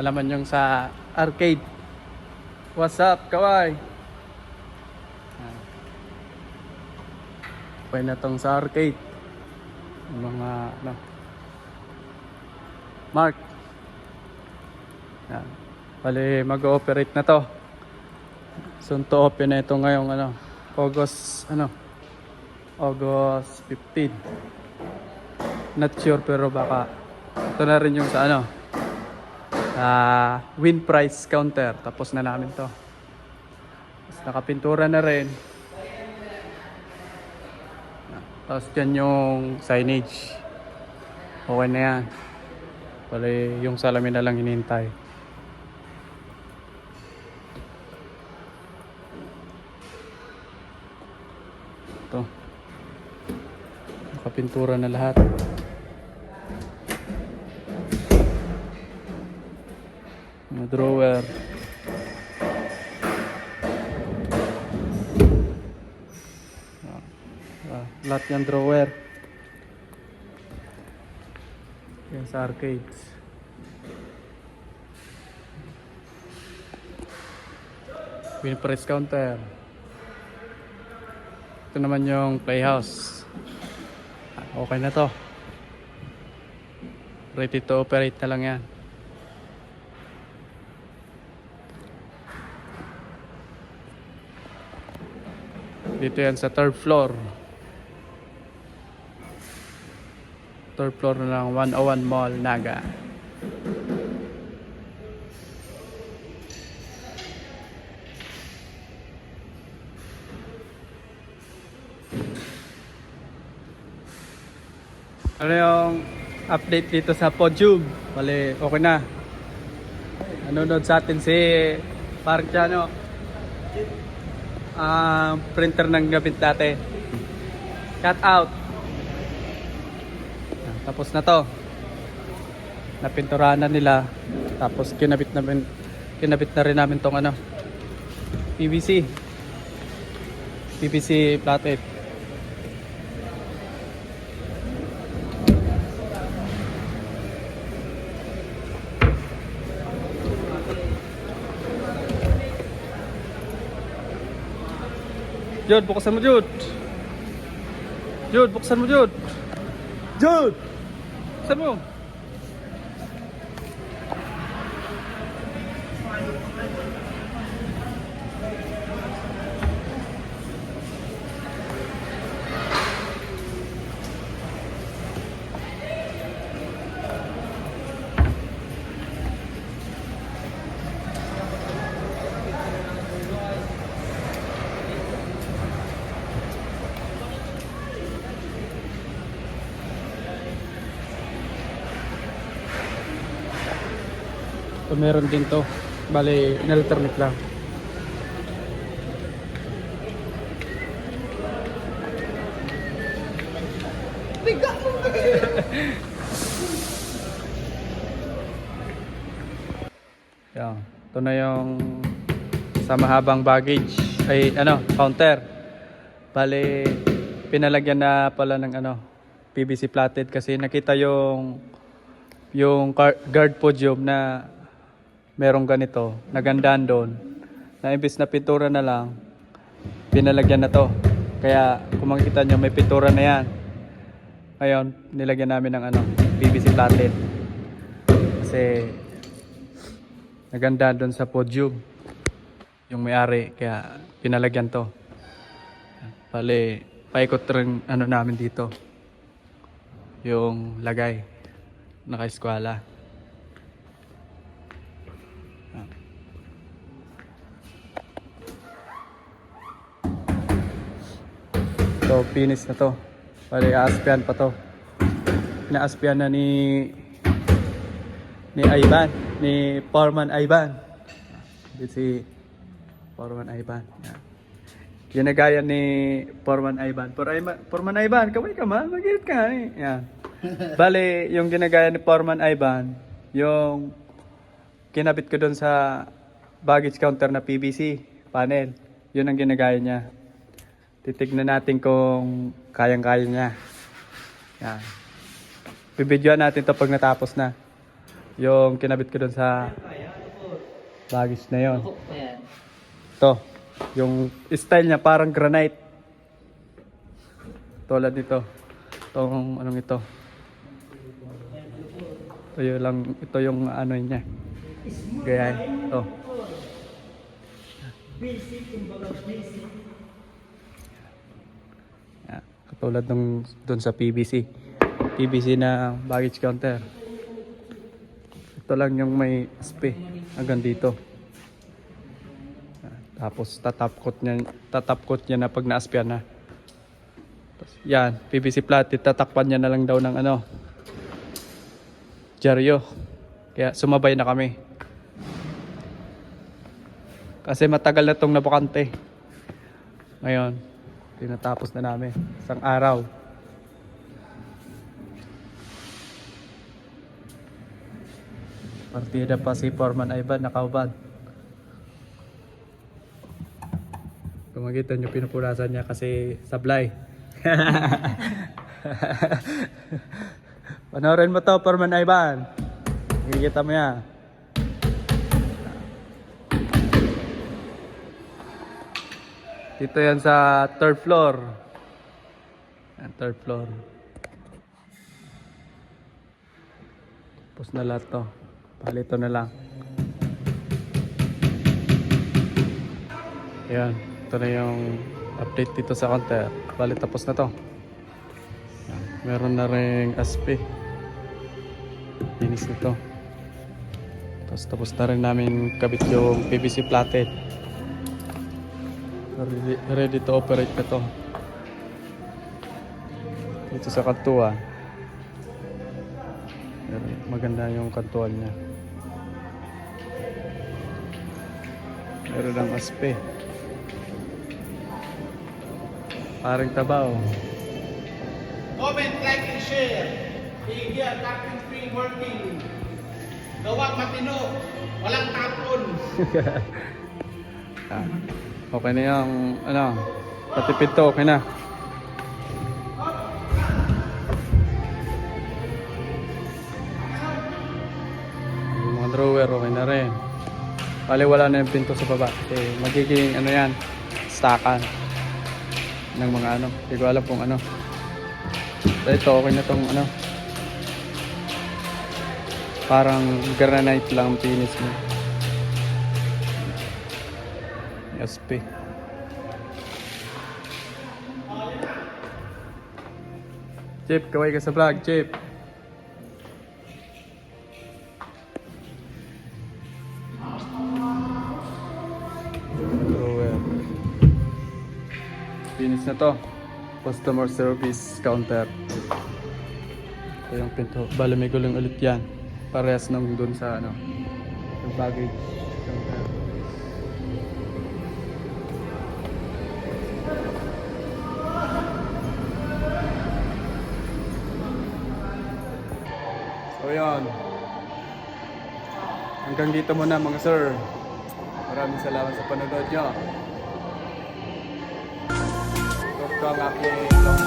naman yung sa arcade. What's up, kaway? Okay na tong sa arcade. Yung mga ano, Mark. Yan. Bali mag-ooperate na to. Soon to open na ito ngayong August 15. Not sure pero baka ito na rin yung sa win price counter. Tapos na namin to. Tapos nakapintura na rin. Tapos dyan yung signage. Okay na yan. Bali yung salamin na lang hinihintay. Ito. Nakapintura na lahat. Mga drawer. Lahat yung drawer. Yan sa arcades. Win price counter. Ito naman yung playhouse. Okay na to. Ready to operate na lang yan. Dito yan sa third floor. Third floor na lang, 101 Mall, Naga. Ano yung update dito sa Podium? Bale, okay na. Nanonood sa atin si Park Chano. Printer ng gamit dati. Cut out. Tapos na to. Napinturahan na nila. Tapos kinabit na rin namin tong PVC flathead. Jude, buksan mo, Jude. Jude, buksan mo, Jude. Jude! Buksan mo. So, meron din to. Bale, in-alternate lang. Yan. Ito na yung sa mahabang baggage ay counter. Bale, pinalagyan na pala ng PVC flathead kasi nakita yung guard podium na merong ganito, nagandaan doon. Na imbis na pintura na lang, pinalagyan na to. Kaya kung makikita nyo, may pintura na yan. Ngayon, nilagyan namin ng PVC flathead. Kasi nagandaan doon sa podium yung may-ari, kaya pinalagyan to. Bale, paikot rin namin dito. Yung lagay. Naka-eskwela. So, finish na to. Bale, aaspian pa to. Inaaspian na ni Ivan, ni Foreman Ivan. Dito si Foreman Ivan. Yan. Ginagaya ni Foreman Ivan. Foreman Ivan, kaway ka man, mag-irit ka eh. Yan. Bale, yung ginagaya ni Foreman Ivan, yung kinabit ko doon sa baggage counter na PVC panel. Yun ang ginagaya niya. Titignan natin kung kayang-kaya niya. Yan. Bibidyoan natin to pag natapos na. Yung kinabit ko doon sa Baggage na yon. Ayan. Ito, yung style niya parang granite. Tulad dito. Itong anong ito. Ito yung ano niya. Gaya. Ito. Yan. Katulad nung doon sa PVC. PVC na baggage counter. Ito lang yung may SP hanggang dito. Tapos tatapkot niya na pag na-aspyan na. Tapos, yan, PVC plate, tatakpan niya na lang daw ng ano, dyaryo. Kaya sumabay na kami. Kasi matagal na tong nabukante. Ngayon, tinatapos na namin. Isang araw. Partida pa si Foreman Ivan, nakaubad. Kumagitan yung pinupulasan niya kasi sablay. Panoorin mo to, Foreman Ivan. Makikita mo yan. Dito yan sa third floor. Yan, third floor. Tapos na lahat to. Palito na lang. Yan. Ito na yung update dito sa counter. Bali tapos na to. Yan. Meron na rin aspe. Linis na to. Tapos na rin namin kabit yung PVC plated. Ready to operate na to. Dito sa kantuan. Maganda yung kantuan niya. Meron ng aspe. Parang tabaw. Comment, like, and share. Be here, Captain Spring working. Gawa matino. Walang tapon. Okay na yung ano, patipid to, okay na. Yung mga drawer, okay na rin. Bali wala na yung pinto sa baba. Kasi magiging ano yan, stackan ng mga ano. Hindi ko alam kung ano. So ito, okay na tong ano. Parang granite lang ang finish mo. SP. Chip, kaway ka sa vlog, Chip. Drawer. Finish na to. Customer service counter. Ito yung pinto. Bale may gulong ulit yan. Parehas nung dun sa ano, yung baggage counter. So yun. Hanggang dito muna mga sir. Maraming salamat sa panonood nyo. Ito ang aking long